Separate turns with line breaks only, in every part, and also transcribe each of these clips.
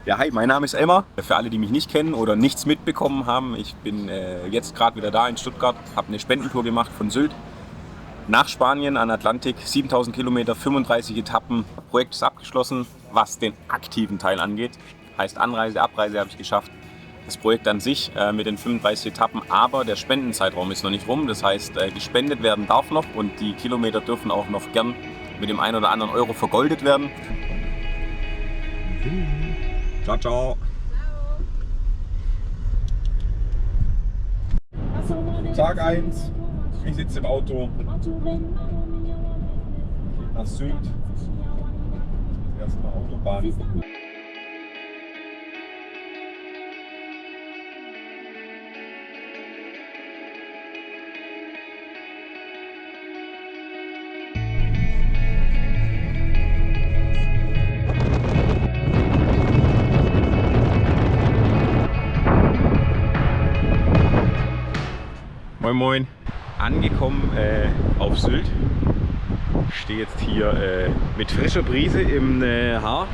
Ja, hi, mein Name ist Elmar. Für alle, die mich nicht kennen oder nichts mitbekommen haben, ich bin jetzt gerade wieder da in Stuttgart, habe eine Spendentour gemacht von Sylt nach Spanien an Atlantik, 7000 Kilometer, 35 Etappen. Das Projekt ist abgeschlossen, was den aktiven Teil angeht. Heißt Anreise, Abreise habe ich geschafft. Das Projekt an sich mit den 35 Etappen, aber der Spendenzeitraum ist noch nicht rum. Das heißt, gespendet werden darf noch und die Kilometer dürfen auch noch gern mit dem einen oder anderen Euro vergoldet werden. Ciao, ciao. Tag 1. Ich sitze im Auto. Nach Sylt. Erstmal Autobahn. Moin Moin, angekommen auf Sylt. Stehe jetzt hier mit frischer Brise im Haar.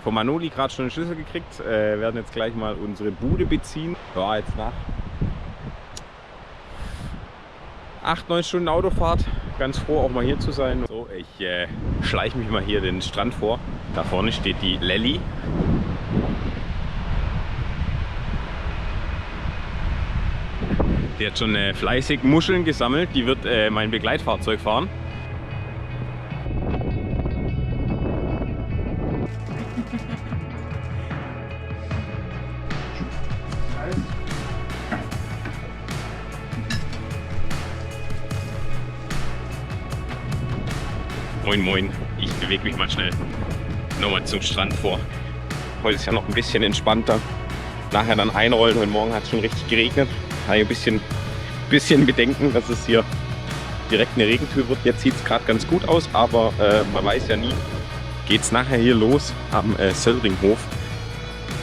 Von Manoli gerade schon einen Schlüssel gekriegt. Werden jetzt gleich mal unsere Bude beziehen. Ja, jetzt nach 8-9 Stunden Autofahrt. Ganz froh auch mal hier zu sein. So, ich schleiche mich mal hier den Strand vor. Da vorne steht die Lelly. Die hat schon fleißig Muscheln gesammelt. Die wird mein Begleitfahrzeug fahren. Moin Moin, ich bewege mich mal schnell nochmal zum Strand vor. Heute ist ja noch ein bisschen entspannter. Nachher dann einrollen, heute Morgen hat es schon richtig geregnet. Habe ich ein bisschen Bedenken, dass es hier direkt eine Regentür wird. Jetzt sieht es gerade ganz gut aus, aber man weiß ja nie. Geht es nachher hier los am Söllringhof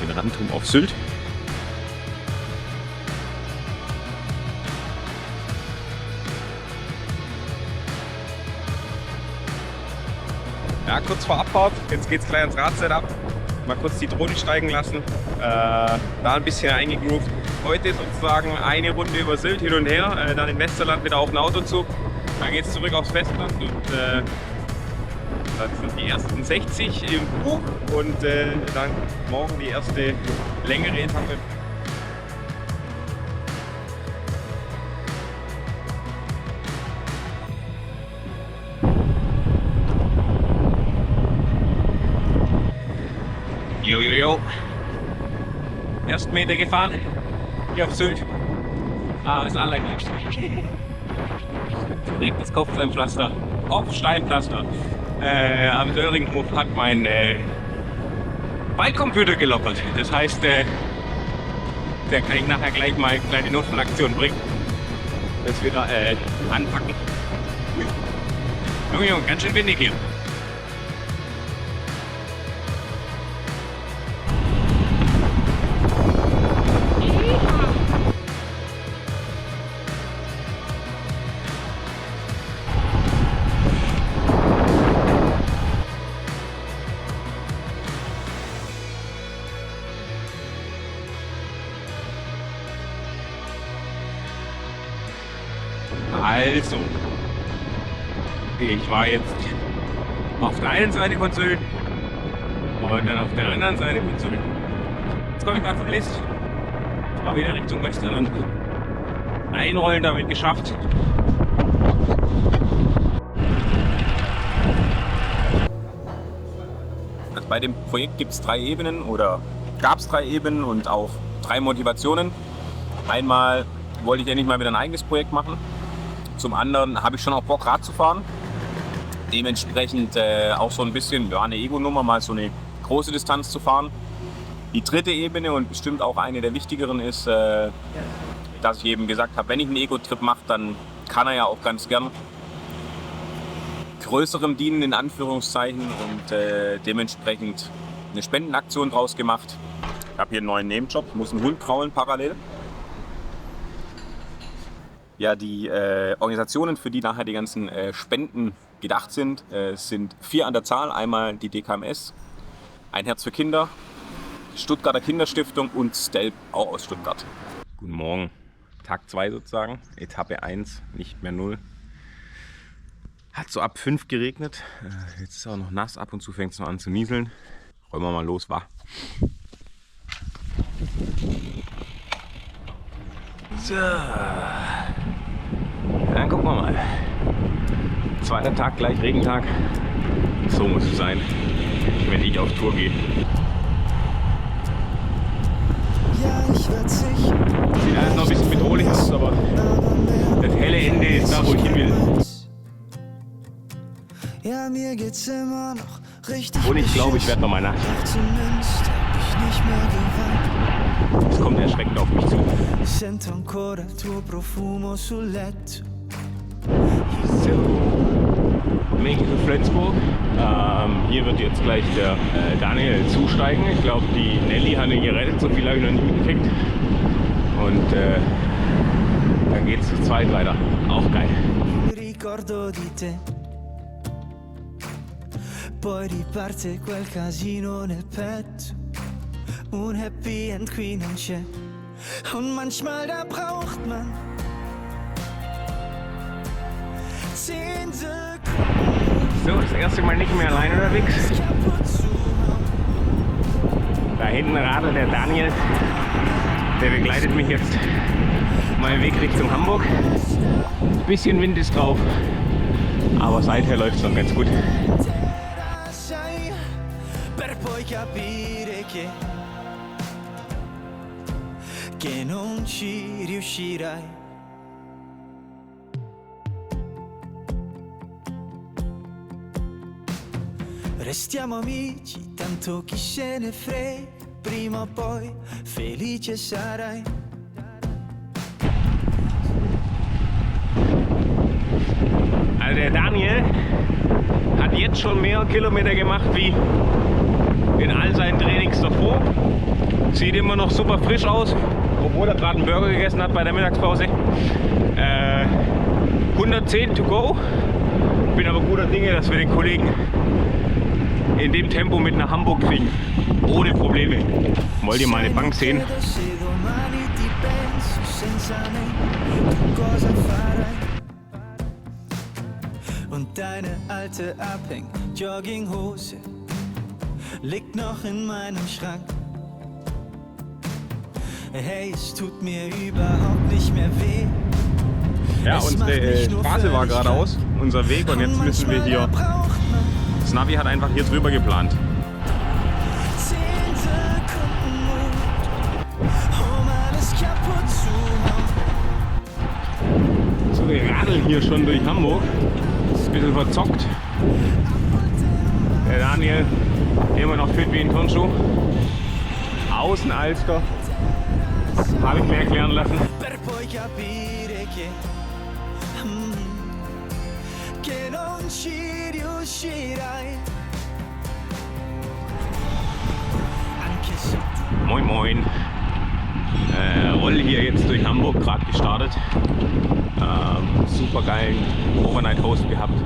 in Rantum auf Sylt. Ja, kurz vor Abfahrt, jetzt geht es gleich ans Radsetup. Mal kurz die Drohne steigen lassen, da ein bisschen eingegroovt. Heute sozusagen eine Runde über Sylt hin und her, dann in Westerland wieder auf den Autozug. Dann geht es zurück aufs Festland und dann sind die ersten 60 im Buch und dann morgen die erste längere Etappe. Jojojo. Ersten Meter gefahren. Hier auf Sylt. Ist anleitlich. Direkt das Kopfsteinpflaster auf Steinpflaster. Am Söllringhof hat mein Bike-Computer gelockert. Das heißt, der kann ich nachher gleich mal eine kleine Notfallaktion bringen. Das wieder anpacken. Junge, ganz schön windig hier. Also, ich war jetzt auf der einen Seite von Sylt und dann auf der anderen Seite von Sylt. Jetzt komme ich gerade von List, war wieder Richtung Westerland. Einrollen damit geschafft. Also bei dem Projekt gibt es 3 Ebenen oder gab es 3 Ebenen und auch 3 Motivationen. Einmal wollte ich endlich mal wieder ein eigenes Projekt machen. Zum anderen habe ich schon auch Bock, Rad zu fahren. Dementsprechend auch so ein bisschen eine Ego-Nummer, mal so eine große Distanz zu fahren. Die dritte Ebene und bestimmt auch eine der wichtigeren ist, dass ich eben gesagt habe, wenn ich einen Ego-Trip mache, dann kann er ja auch ganz gern größerem dienen, in Anführungszeichen, und dementsprechend eine Spendenaktion draus gemacht. Ich habe hier einen neuen Nebenjob, ich muss einen Hund kraulen parallel. Ja, die Organisationen, für die nachher die ganzen Spenden gedacht sind, sind 4 an der Zahl. Einmal die DKMS, ein Herz für Kinder, Stuttgarter Kinderstiftung und Stelp auch aus Stuttgart. Guten Morgen, Tag 2 sozusagen, Etappe 1, nicht mehr 0. Hat so ab 5 geregnet, jetzt ist auch noch nass, ab und zu fängt es noch an zu nieseln. Räumen wir mal los, wa? So, dann gucken wir mal. Zweiter Tag, gleich Regentag. So muss es sein, wenn ich auf Tour gehe. Sieht alles noch ein bisschen bedrohlich aus, aber das helle Ende ist da, wo ich hin will.
Ja, mir geht's immer noch richtig.
Und ich glaube, ich werde noch mal nass.
Zumindest hab ich nicht mehr geweint.
Es kommt erschreckend auf mich zu.
Sento ancora il tuo profumo sul letto.
So, Menge für Flensburg. Hier wird jetzt gleich der Daniel zusteigen. Ich glaube, die Nelly hat ihn gerettet, so viel habe ich noch nicht mitgekriegt. Und dann geht es zu zweit weiter. Auch geil.
Ricordo di te. Poi riparte quel casino nel petto. Un Happy End qui non c'è. Und manchmal da braucht man 10 Sekunden.
So, das erste Mal nicht mehr allein unterwegs. Da hinten radelt der Daniel. Der begleitet mich jetzt meinen Weg Richtung Hamburg. Ein bisschen Wind ist drauf, aber seither läuft es noch ganz gut.
Che non ci riuscirai. Restiamo amici, tanto chi se ne frega, prima o poi felice sarai.
Also der Daniel hat jetzt schon mehr Kilometer gemacht wie in all seinen Trainings davor. Sieht immer noch super frisch aus, obwohl er gerade einen Burger gegessen hat bei der Mittagspause. 110 to go. Bin aber guter Dinge, dass wir den Kollegen in dem Tempo mit nach Hamburg kriegen. Ohne Probleme. Wollt ihr mal eine Bank sehen?
Und deine alte Abhäng-Jogginghose liegt noch in meinem Schrank. Hey, es tut mir überhaupt nicht mehr weh.
Ja, unsere Straße war geradeaus, unser Weg, und jetzt müssen wir hier. Das Navi hat einfach hier drüber geplant.
10 Sekunden Mut, um alles kaputt zu hauen.
So, wir radeln hier schon durch Hamburg. Ist ein bisschen verzockt. Der Daniel immer noch fit wie ein Turnschuh. Außenalster. Habe ich mir erklären lassen.
Per poi capire che non ci riuscirai. Anche se tu
Moin Moin. Roll hier jetzt durch Hamburg, gerade gestartet. Super geilen Overnight Host gehabt.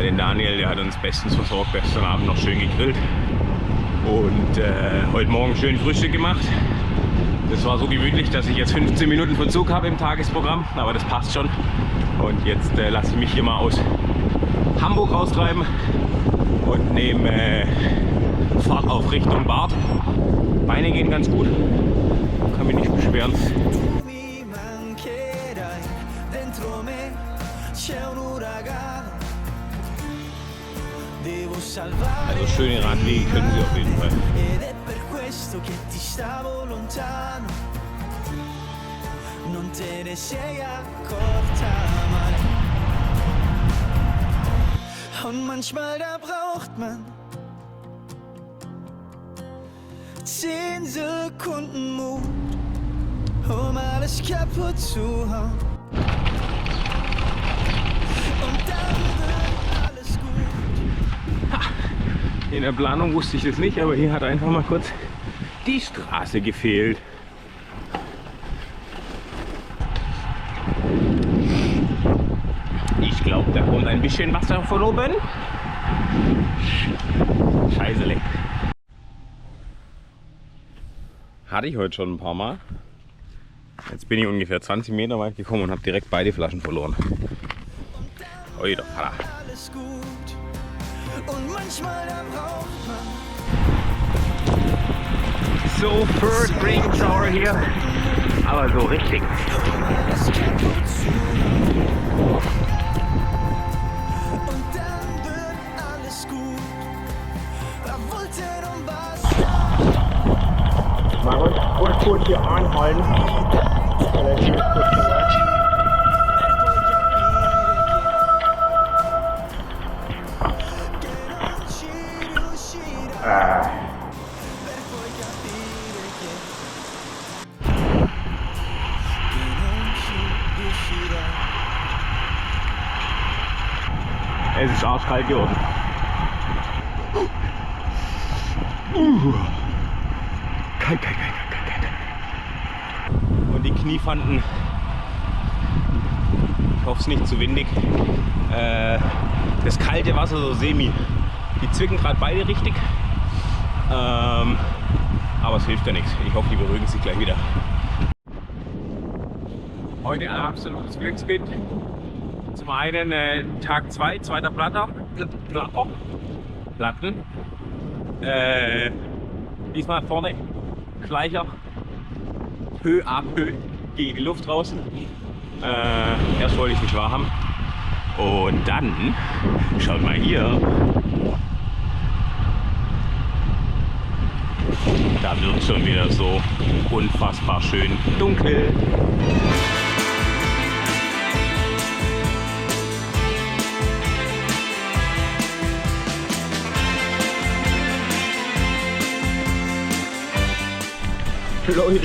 Den Daniel, der hat uns bestens versorgt, gestern Abend noch schön gegrillt. Und heute Morgen schön Frühstück gemacht. Das war so gemütlich, dass ich jetzt 15 Minuten Verzug habe im Tagesprogramm, aber das passt schon. Und jetzt lasse ich mich hier mal aus Hamburg raustreiben und nehme Fahrt auf Richtung Bad. Beine gehen ganz gut, kann mich nicht beschweren.
mi mancherai, dentro me c'è un uragano. Devo salvare.
Also schöne Radwege können Sie auf jeden Fall.
Ed è per questo che ti stavo lontano. Non te ne sei accorta mai. Und manchmal da braucht man 10 Sekunden Mut, um alles kaputt zu hauen. Und dann wird alles gut.
In der Planung wusste ich das nicht, aber hier hat einfach mal kurz die Straße gefehlt. Ich glaube, da kommt ein bisschen Wasser von oben. Scheiße. Hatte ich heute schon ein paar Mal. Jetzt bin ich ungefähr 20 Meter weit gekommen und habe direkt beide Flaschen verloren. Oi, der Vater.
Alles gut. Und manchmal da braucht man
So First Ring Tower hier. Aber so richtig.
alles kaputt zu. Und dann wird alles gut. Revolten und Bass.
Markus, kurz hier anhalten. Relativ kurz gesagt.
Es ist arschkalt geworden. Kalt. Und die Kniefanden, ich hoffe es nicht zu windig, das kalte Wasser so semi, die zwicken gerade beide richtig, aber es hilft ja nichts. Ich hoffe, die beruhigen sich gleich wieder. Heute ein absolutes Glückskind. Zum einen Tag 2, zweiter Platten. Diesmal vorne Schleicher. Peu à peu gegen die Luft raus. Erst wollte ich nicht wahr haben. Und dann, schaut mal hier. Da wird schon wieder so unfassbar schön dunkel.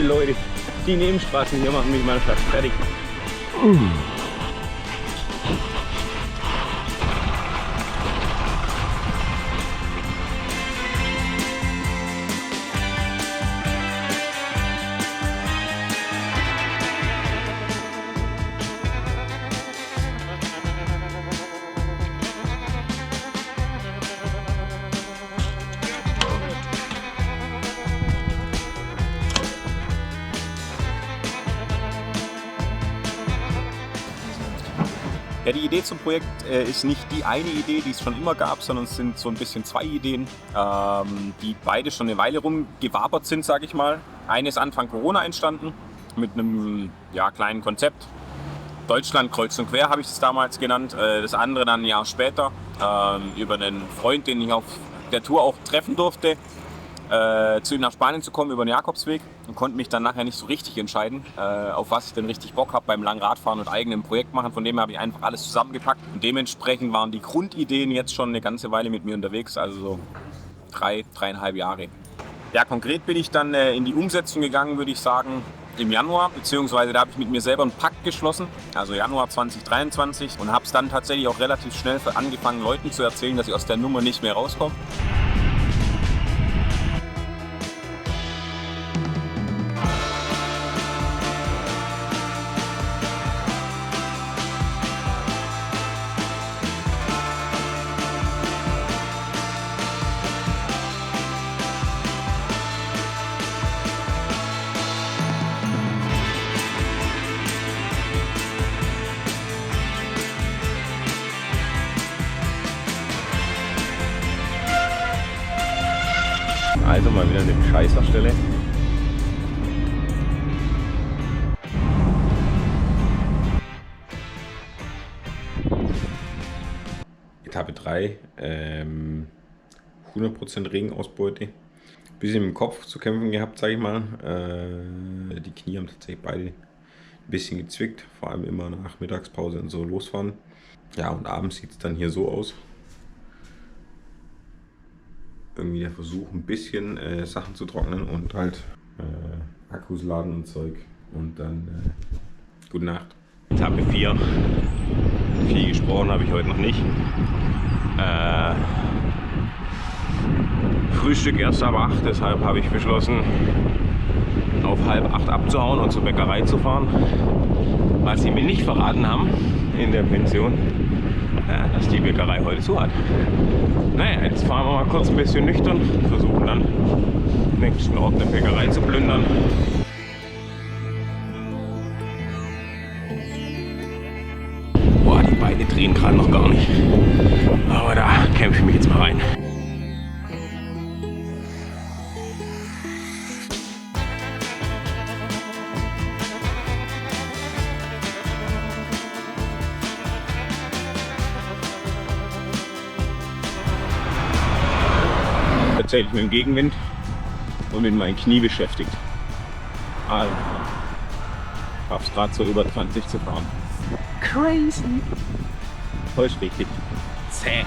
Leute, die Nebenstraßen hier machen mich mal fast fertig. Ja, die Idee zum Projekt ist nicht die eine Idee, die es schon immer gab, sondern es sind so ein bisschen zwei Ideen, die beide schon eine Weile rumgewabert sind, sage ich mal. Eine ist Anfang Corona entstanden mit einem kleinen Konzept. Deutschland kreuz und quer habe ich es damals genannt. Das andere dann ein Jahr später über einen Freund, den ich auf der Tour auch treffen durfte, zu ihm nach Spanien zu kommen über den Jakobsweg und konnte mich dann nachher nicht so richtig entscheiden, auf was ich denn richtig Bock habe beim langen Radfahren und eigenem Projekt machen. Von dem habe ich einfach alles zusammengepackt und dementsprechend waren die Grundideen jetzt schon eine ganze Weile mit mir unterwegs, also so 3,5 Jahre. Ja, konkret bin ich dann in die Umsetzung gegangen, würde ich sagen, im Januar, beziehungsweise da habe ich mit mir selber einen Pakt geschlossen, also Januar 2023, und habe es dann tatsächlich auch relativ schnell angefangen, Leuten zu erzählen, dass ich aus der Nummer nicht mehr rauskomme. Also mal wieder eine Scheißerstelle. Etappe 3, 100% Regenausbeute. Bisschen im Kopf zu kämpfen gehabt, sage ich mal. Die Knie haben tatsächlich beide ein bisschen gezwickt, vor allem immer nach Mittagspause und so losfahren. Ja, und abends sieht es dann hier so aus. Irgendwie der Versuch, ein bisschen Sachen zu trocknen und halt Akkus laden und Zeug. Und dann gute Nacht. Etappe 4. Viel gesprochen habe ich heute noch nicht. Frühstück erst ab 8, deshalb habe ich beschlossen, auf 7:30 abzuhauen und zur Bäckerei zu fahren. Was sie mir nicht verraten haben in der Pension, ja, dass die Bäckerei heute zu hat. Naja, jetzt fahren wir mal kurz ein bisschen nüchtern, versuchen dann am nächsten Ort eine Bäckerei zu plündern. Boah, die Beine drehen gerade noch gar nicht. Aber da kämpfe ich mich jetzt mal rein. Tatsächlich mit dem Gegenwind und mit meinem Knie beschäftigt. Also, ich schaff's gerade so über 20 zu fahren. Crazy! Voll richtig. Zäh.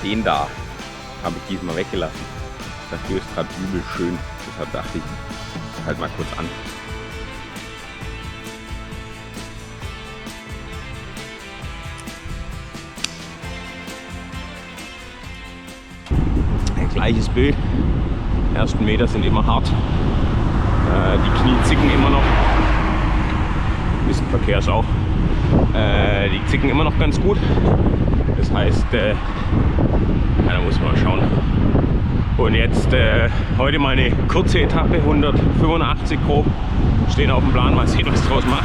Den da habe ich diesmal weggelassen. Dafür ist gerade übel schön. Deshalb dachte ich, halt mal kurz an. Gleiches Bild. Die ersten Meter sind immer hart. Die Knie zicken immer noch. Ein bisschen Verkehr ist auch. Die zicken immer noch ganz gut. Das heißt, da muss man mal schauen. Und jetzt heute mal eine kurze Etappe, 185 grob. Stehen auf dem Plan, mal sehen, was ich draus mache.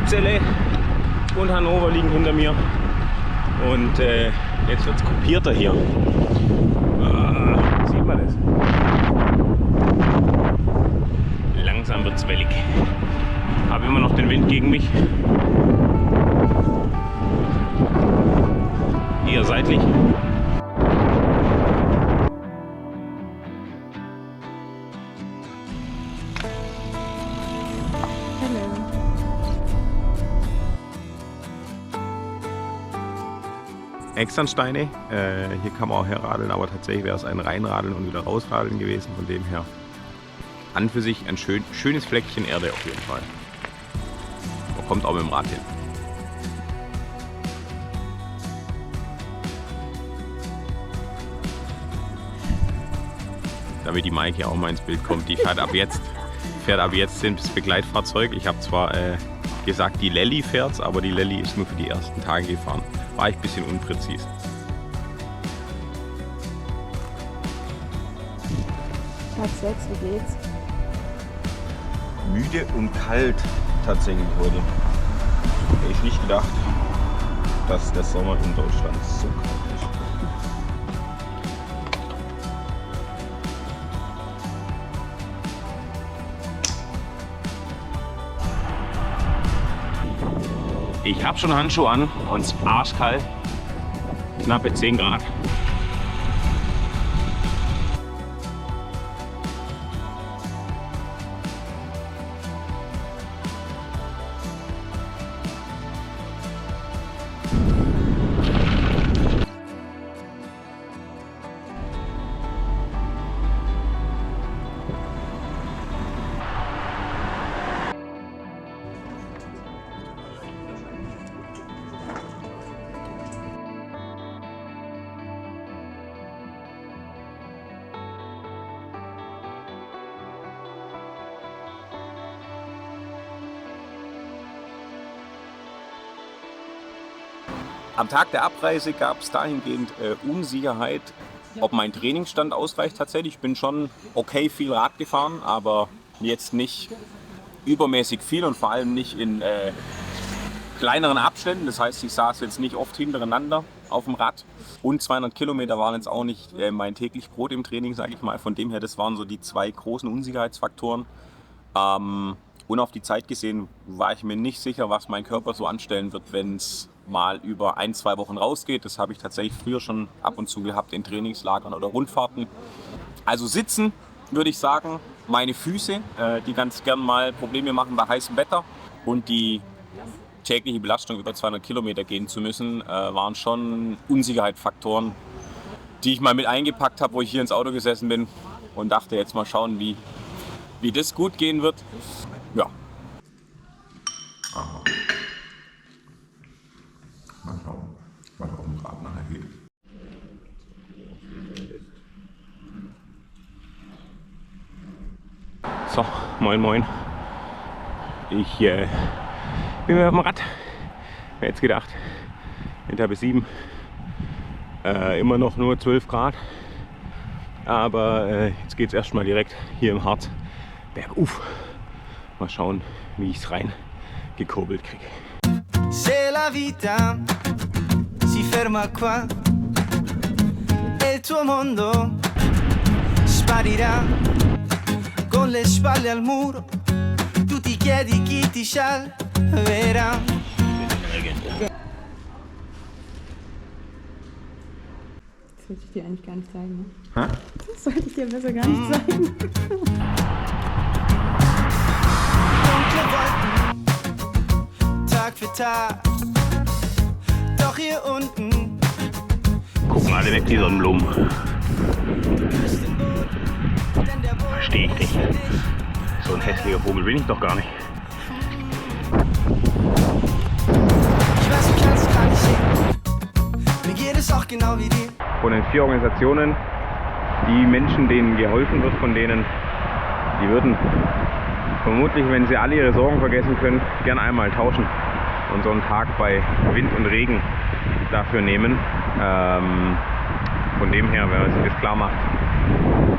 Celle und Hannover liegen hinter mir und jetzt wird es kopierter hier. Sieht man das? Langsam wird es wellig. Habe immer noch den Wind gegen mich. Eher seitlich. Externsteine, hier kann man auch herradeln, aber tatsächlich wäre es ein Reinradeln und wieder rausradeln gewesen, von dem her an für sich ein schönes Fleckchen Erde auf jeden Fall. Man kommt auch mit dem Rad hin. Damit die Maike auch mal ins Bild kommt, die fährt ab jetzt das Begleitfahrzeug. Ich habe zwar gesagt, die Lelli fährt's, aber die Lelli ist nur für die ersten Tage gefahren. War ich ein bisschen unpräzis.
Tag 6, wie geht's?
Müde und kalt tatsächlich heute. Hätte ich nicht gedacht, dass der Sommer in Deutschland so kalt ist. Ich habe schon Handschuhe an und es ist arschkalt. Knappe 10 Grad. Am Tag der Abreise gab es dahingehend Unsicherheit, ob mein Trainingsstand ausreicht tatsächlich. Ich bin schon okay viel Rad gefahren, aber jetzt nicht übermäßig viel und vor allem nicht in kleineren Abständen. Das heißt, ich saß jetzt nicht oft hintereinander auf dem Rad. Und 200 Kilometer waren jetzt auch nicht mein täglich Brot im Training, sage ich mal. Von dem her, das waren so die 2 großen Unsicherheitsfaktoren. Und auf die Zeit gesehen war ich mir nicht sicher, was mein Körper so anstellen wird, wenn es mal über 1-2 Wochen rausgeht. Das habe ich tatsächlich früher schon ab und zu gehabt in Trainingslagern oder Rundfahrten. Also sitzen, würde ich sagen. Meine Füße, die ganz gern mal Probleme machen bei heißem Wetter. Und die tägliche Belastung über 200 Kilometer gehen zu müssen, waren schon Unsicherheitsfaktoren, die ich mal mit eingepackt habe, wo ich hier ins Auto gesessen bin und dachte, jetzt mal schauen, wie das gut gehen wird. Ja.
Mal schauen, was auf dem Rad nachher geht.
So, moin moin. Ich bin wieder auf dem Rad. Wer hätte es gedacht? Etappe 7. Immer noch nur 12 Grad. Aber jetzt geht es erstmal direkt hier im Harz bergauf. Mal schauen, wie ich es rein gekurbelt kriege.
Se la vita si ferma qua e il tuo mondo sparirà con le spalle al muro, tu ti chiedi chi ti salverà.
Das sollte ich dir eigentlich gar nicht zeigen, ne?
Hä?
Das sollte ich dir besser gar nicht zeigen.
Dunkle Wolken, Tag für Tag, doch hier unten
Gucken alle weg, die Sonnenblumen.
ist den Boden, denn der Boden
Verstehe ich nicht. So ein hässlicher Vogel bin ich doch gar nicht.
Ich weiß, du kannst gar nicht sehen. Mir geht es auch genau wie dir.
Von den 4 Organisationen, die Menschen, denen geholfen wird, von denen, die würden vermutlich, wenn sie alle ihre Sorgen vergessen können, gern einmal tauschen und so einen Tag bei Wind und Regen dafür nehmen. Von dem her, wenn man sich das klar macht,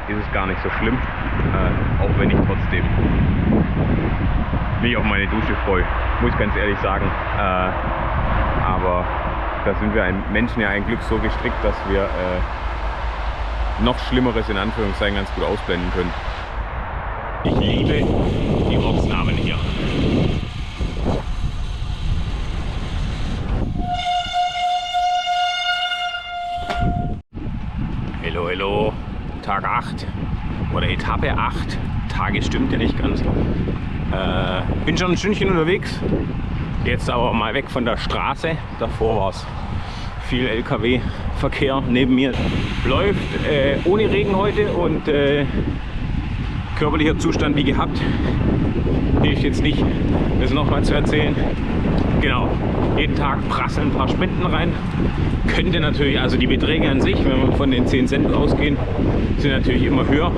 ist es gar nicht so schlimm, auch wenn ich trotzdem mich auf meine Dusche freue, muss ich ganz ehrlich sagen. Aber da sind wir Menschen ja ein Glück so gestrickt, dass wir noch Schlimmeres in Anführungszeichen ganz gut ausblenden können. Ich liebe die Ortsnamen hier. Hello, hello. Tag 8 oder Etappe 8. Tage stimmt ja nicht ganz. Bin schon ein Stündchen unterwegs. Jetzt aber mal weg von der Straße. Davor war es viel LKW-Verkehr. Neben mir läuft ohne Regen heute und körperlicher Zustand wie gehabt. Hilft jetzt nicht, das nochmal zu erzählen. Genau, jeden Tag prasseln ein paar Spenden rein. Könnte natürlich, also die Beträge an sich, wenn wir von den 10 Cent ausgehen, sind natürlich immer höher.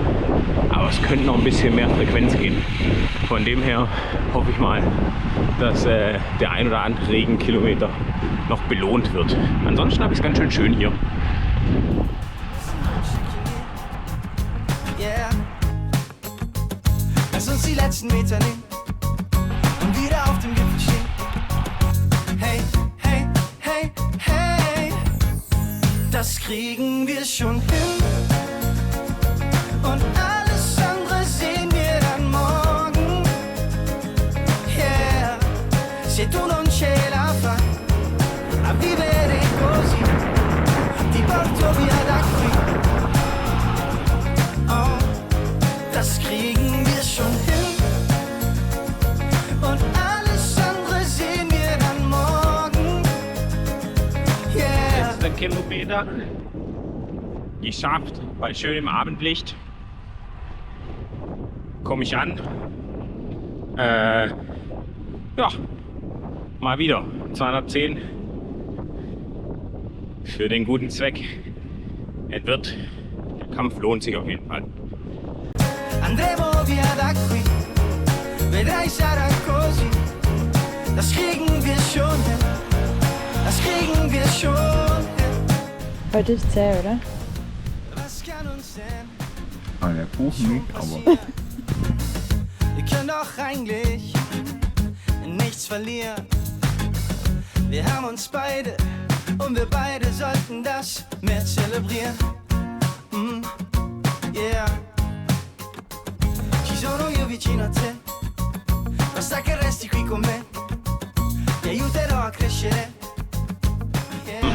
Aber es könnte noch ein bisschen mehr Frequenz gehen. Von dem her hoffe ich mal, dass der ein oder andere Regenkilometer noch belohnt wird. Ansonsten habe ich es ganz schön schön hier.
Yeah. Lass uns die letzten Meter nehmen und wieder auf dem Gipfel stehen. Hey, hey, hey, hey, das kriegen wir schon hin. Und alles andere sehen wir dann morgen. Yeah, se tu non ce la fai a vivere così, ti porto via da qui. Oh, das kriegen wir schon hin. Und alles andere sehen wir dann morgen. Yeah.
Letzter Kilometer geschafft, bei schönem Abendlicht. Komme ich an. Ja, mal wieder 210 für den guten Zweck. Es wird, der Kampf lohnt sich auf jeden Fall.
Andremo via da qui, vedrai sarà così. Das kriegen wir schon hin. Das kriegen wir schon hin.
Heute ist zäh, oder?
Was kann uns denn
Ah, der Kuchen nicht, aber
Wir können doch eigentlich nichts verlieren. Wir haben uns beide und wir beide sollten das mehr zelebrieren. Yeah. Ci sono io vicino a te, basta che resti qui con me, ti aiuterò a crescere.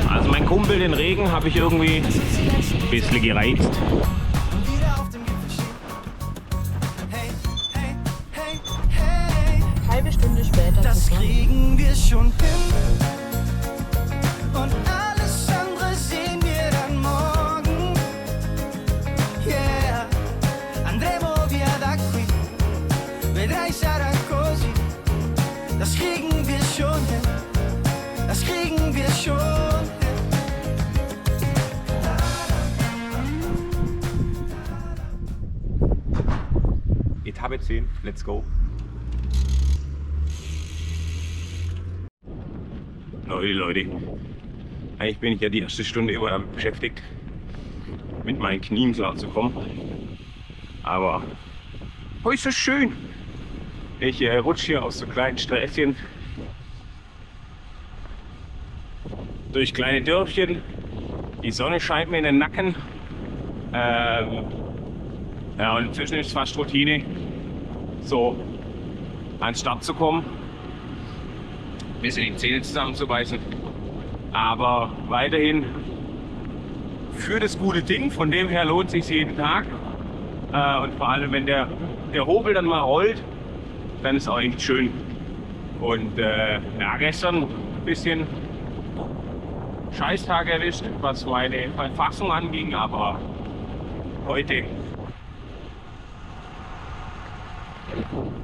Also mein Kumpel, den Regen, habe ich irgendwie ein bisschen gereizt.
Und wieder auf dem Gipfel stehen. Hey, hey, hey, hey.
Halbe Stunde später.
Das kriegen wir schon hin. Und alles andere sehen wir dann morgen. Yeah. Andremo via da qui. Vedrai sarà così. Das kriegen wir schon hin. Das kriegen wir schon hin.
Etappe 10, let's go.
Leute, eigentlich bin ich ja die erste Stunde immer damit beschäftigt, mit meinen Knien klar zu kommen. Aber oh, ist das schön! Ich rutsche hier aus so kleinen Sträßchen durch kleine Dörfchen. Die Sonne scheint mir in den Nacken. Ja, und inzwischen ist es fast Routine, so an den Start zu kommen. Ein bisschen die Zähne zusammenzubeißen. Aber weiterhin für das gute Ding, von dem her lohnt es sich jeden Tag. Und vor allem, wenn der Hobel dann mal rollt, dann ist auch echt schön. Und ja, gestern ein bisschen Scheißtag erwischt, was meine Verfassung anging, aber heute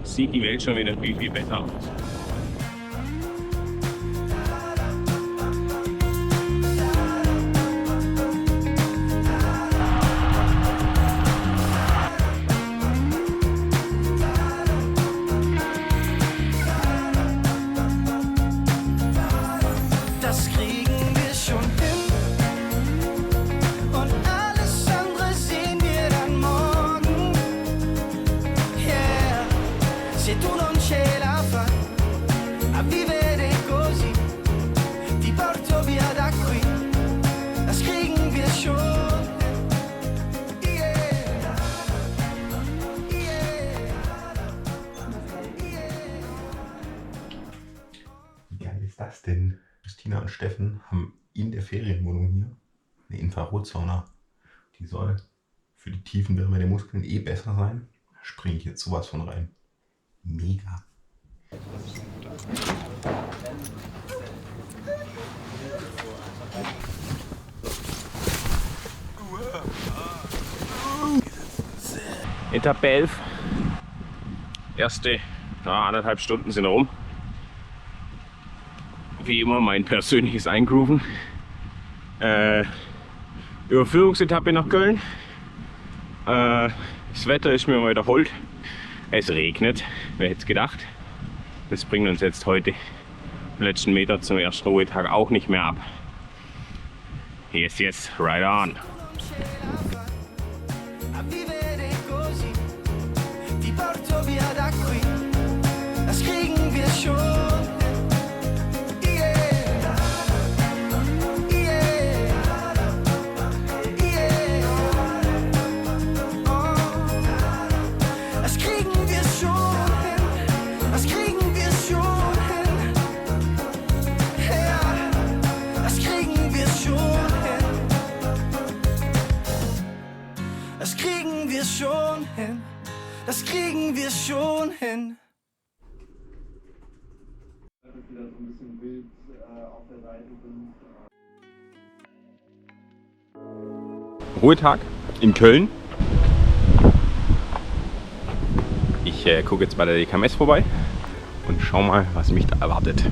sieht die Welt schon wieder viel, viel besser aus.
Das kriegen wir schon hin. Und alles andere sehen wir dann morgen. Yeah. Se tu non ce la fai a vivere così, ti porto via da qui. Das kriegen wir schon hin. Yeah.
Wie geil ist das denn? Christina und Steffen haben in der Ferienwohnung hier eine Infrarotsauna. Die soll für die tiefen Wärme der Muskeln eh besser sein. Da springe ich jetzt sowas von rein. Mega.
Etappe 11. Erste 1,5 Stunden sind rum. Wie immer mein persönliches Eingrooven. Überführungsetappe nach Köln. Das Wetter ist mir mal wiederholt. Es regnet, wer hätte es gedacht. Das bringt uns jetzt heute den letzten Meter zum ersten Ruhetag auch nicht mehr ab. Yes, right on.
A vivere così, ti porto via da qui. Das kriegen wir schon hin. Yeah. Yeah. Yeah. Oh. Das kriegen wir schon hin. Das kriegen wir schon hin. Ja. Das kriegen wir schon hin. Das kriegen wir schon hin. Das kriegen wir schon hin.
Ruhetag in Köln. Ich gucke jetzt bei der DKMS vorbei und schau mal, was mich da erwartet.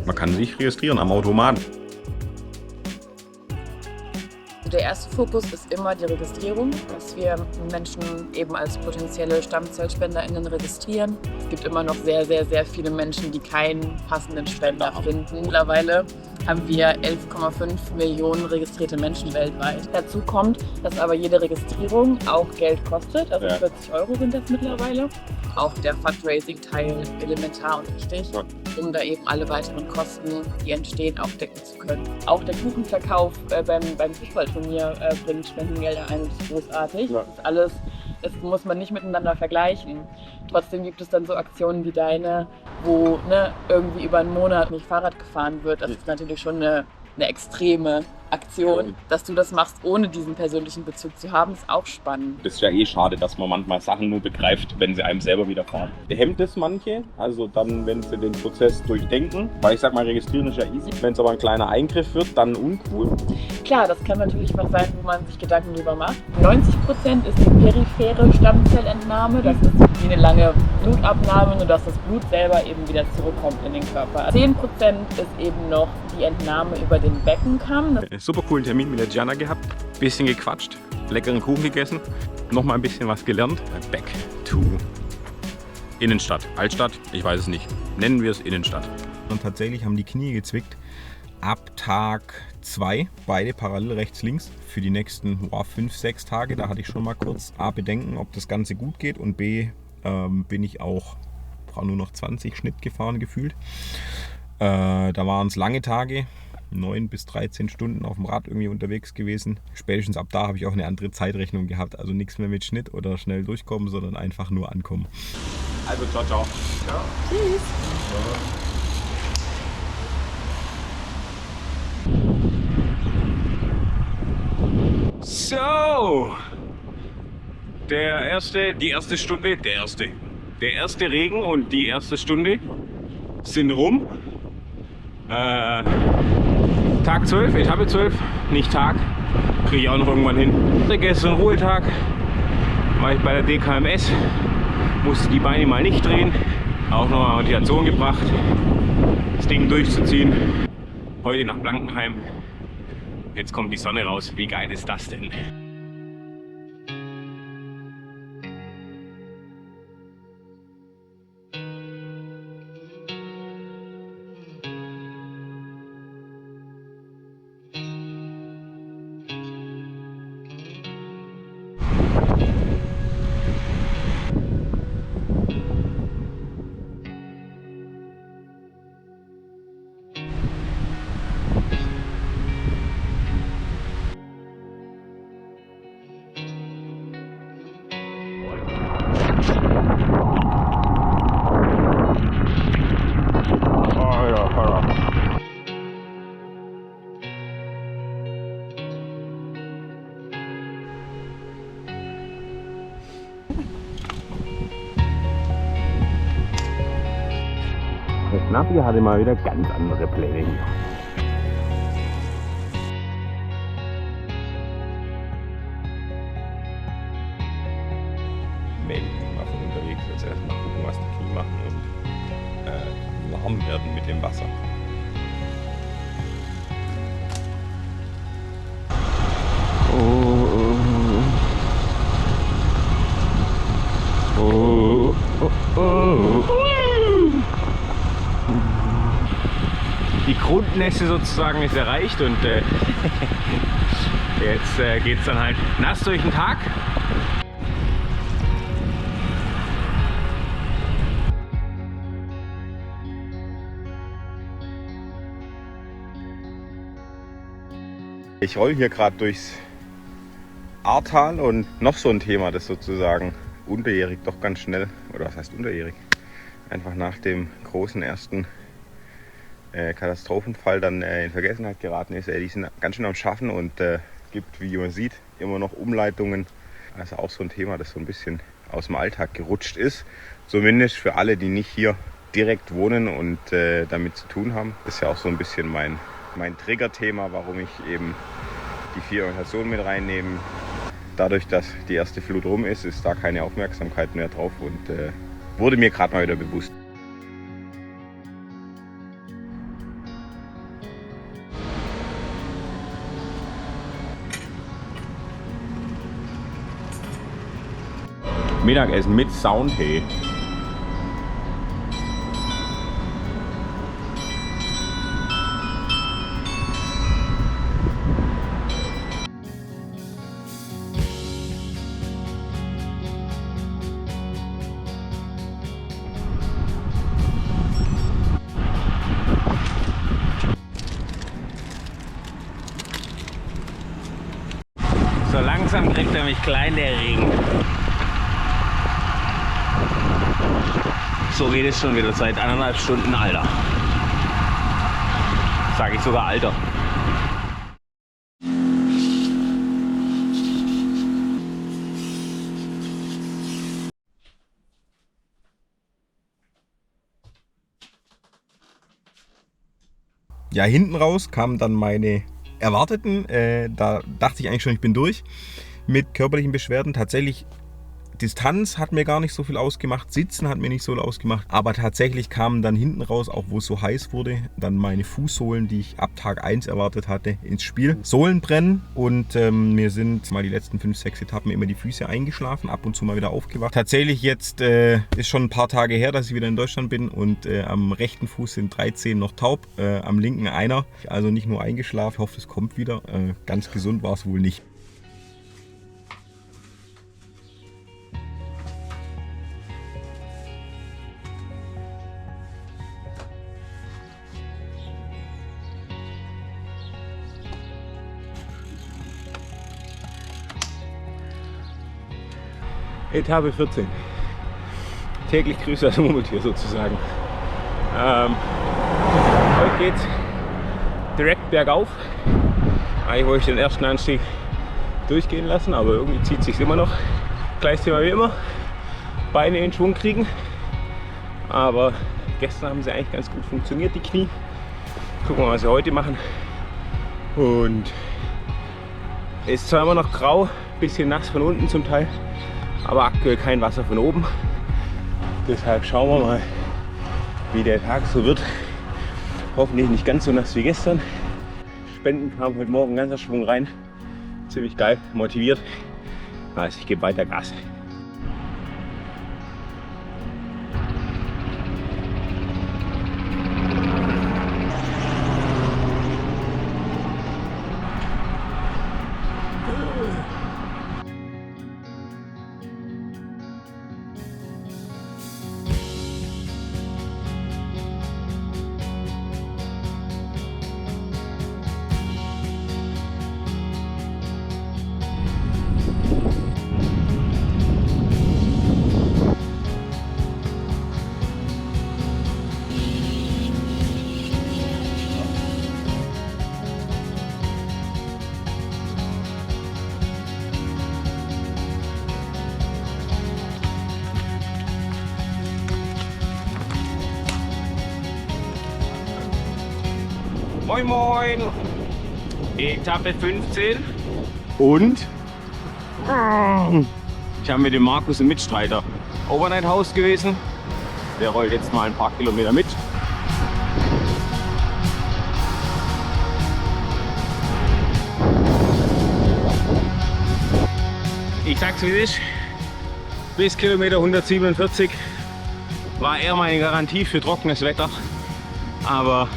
Man kann sich registrieren am Automaten.
Also der erste Fokus ist immer die Registrierung, dass wir Menschen eben als potenzielle StammzellspenderInnen registrieren. Es gibt immer noch sehr, sehr, sehr viele Menschen, die keinen passenden Spender finden. Mittlerweile haben wir 11,5 Millionen registrierte Menschen weltweit. Dazu kommt, dass aber jede Registrierung auch Geld kostet, also 40 € sind das mittlerweile. Auch der Fundraising-Teil elementar und wichtig, um da eben alle weiteren Kosten, die entstehen, aufdecken zu können. Auch der Kuchenverkauf beim Fußballturnier bringt Spendengelder ein und ist großartig. Das ist alles, das muss man nicht miteinander vergleichen. Trotzdem gibt es dann so Aktionen wie deine, wo irgendwie über einen Monat nicht Fahrrad gefahren wird. Das ist natürlich schon eine extreme Aktion. Dass du das machst, ohne diesen persönlichen Bezug zu haben, ist auch spannend.
Das ist ja eh schade, dass man manchmal Sachen nur begreift, wenn sie einem selber widerfahren. Hemmt es manche, also dann, wenn sie den Prozess durchdenken, weil ich sag mal, registrieren ist ja easy. Wenn es aber ein kleiner Eingriff wird, dann uncool.
Klar, das kann natürlich was sein, wo man sich Gedanken drüber macht. 90% ist die periphere Stammzellentnahme. Das ist wie eine lange Blutabnahme, nur dass das Blut selber eben wieder zurückkommt in den Körper. 10% ist eben noch die Entnahme über den Beckenkamm.
Super coolen Termin mit der Gianna gehabt, bisschen gequatscht, leckeren Kuchen gegessen, nochmal ein bisschen was gelernt. Back to Innenstadt, Altstadt, ich weiß es nicht. Nennen wir es Innenstadt. Und tatsächlich haben die Knie gezwickt. Ab Tag 2, beide parallel rechts, links, für die nächsten 5, 6 Tage. Da hatte ich schon mal kurz A, Bedenken, ob das Ganze gut geht, und B, bin ich auch nur noch 20 Schnitt gefahren gefühlt. Da waren es lange Tage, 9 bis 13 Stunden auf dem Rad irgendwie unterwegs gewesen. Spätestens ab da habe ich auch eine andere Zeitrechnung gehabt. Also nichts mehr mit Schnitt oder schnell durchkommen, sondern einfach nur ankommen. Also ciao, ciao. Ciao.
Tschüss.
So, der erste Regen und die erste Stunde sind rum. Tag 12, Etappe 12, nicht Tag, kriege ich auch noch irgendwann hin. Gestern Ruhetag, war ich bei der DKMS, musste die Beine mal nicht drehen, auch noch Motivation gebracht, das Ding durchzuziehen. Heute nach Blankenheim, jetzt kommt die Sonne raus, wie geil ist das denn? Der Navi hatte mal wieder ganz andere Pläne hier. Melde ich mal von unterwegs. Jetzt erstmal gucken, was die Knie machen und warm werden mit dem Wasser. Die Grundnässe sozusagen ist erreicht und jetzt geht es dann halt nass durch den Tag. Ich roll hier gerade durchs Ahrtal und noch so ein Thema, das sozusagen unterjährig doch ganz schnell, oder was heißt unterjährig, einfach nach dem großen ersten Katastrophenfall dann in Vergessenheit geraten ist. Die sind ganz schön am Schaffen und gibt, wie man sieht, immer noch Umleitungen. Also auch so ein Thema, das so ein bisschen aus dem Alltag gerutscht ist. Zumindest für alle, die nicht hier direkt wohnen und damit zu tun haben. Das ist ja auch so ein bisschen mein Triggerthema, warum ich eben die 4 Organisationen mit reinnehme. Dadurch, dass die erste Flut rum ist, ist da keine Aufmerksamkeit mehr drauf und wurde mir gerade mal wieder bewusst.
Mittagessen mit Sound, hey.
So langsam kriegt er mich klein, der Regen. So geht es schon wieder seit 1,5 Stunden, Alter. Sage ich sogar Alter.
Ja, hinten raus kamen dann meine erwarteten, da dachte ich eigentlich schon, ich bin durch mit körperlichen Beschwerden. Tatsächlich, Distanz hat mir gar nicht so viel ausgemacht, Sitzen hat mir nicht so viel ausgemacht, aber tatsächlich kamen dann hinten raus, auch wo es so heiß wurde, dann meine Fußsohlen, die ich ab Tag 1 erwartet hatte, ins Spiel. Sohlen brennen und mir sind mal die letzten 5, 6 Etappen immer die Füße eingeschlafen, ab und zu mal wieder aufgewacht. Tatsächlich jetzt ist schon ein paar Tage her, dass ich wieder in Deutschland bin und am rechten Fuß sind 3 Zehen noch taub, am linken einer, also nicht nur eingeschlafen. Ich hoffe, es kommt wieder. Ganz gesund war es wohl nicht.
Etappe 14. Täglich Grüße aus dem Murmeltier sozusagen. Heute geht's direkt bergauf. Eigentlich wollte ich den ersten Anstieg durchgehen lassen, aber irgendwie zieht es sich immer noch. Gleiches Thema wie immer. Beine in Schwung kriegen. Aber gestern haben sie eigentlich ganz gut funktioniert, die Knie. Gucken wir mal, was sie heute machen. Und es ist zwar immer noch grau, bisschen nass von unten zum Teil, aber aktuell kein Wasser von oben. Deshalb schauen wir mal, wie der Tag so wird. Hoffentlich nicht ganz so nass wie gestern. Spenden kamen heute Morgen ganzer Schwung rein. Ziemlich geil, motiviert. Also ich gebe weiter Gas.
Moin Moin! Etappe 15.
Und
Ich habe mit dem Markus, einen Mitstreiter, Overnight House gewesen. Der rollt jetzt mal ein paar Kilometer mit. Ich sag's wie es ist. Bis Kilometer 147 war er meine Garantie für trockenes Wetter. Aber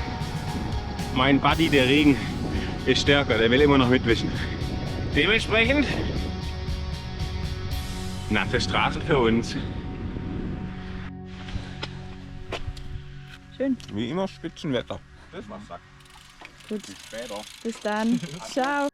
mein Buddy, der Regen, ist stärker, der will immer noch mitwischen. Dementsprechend nasse Straßen für uns.
Schön.
wie immer Spitzenwetter. Das war's.
Gut.
Bis später.
Bis dann. Ciao.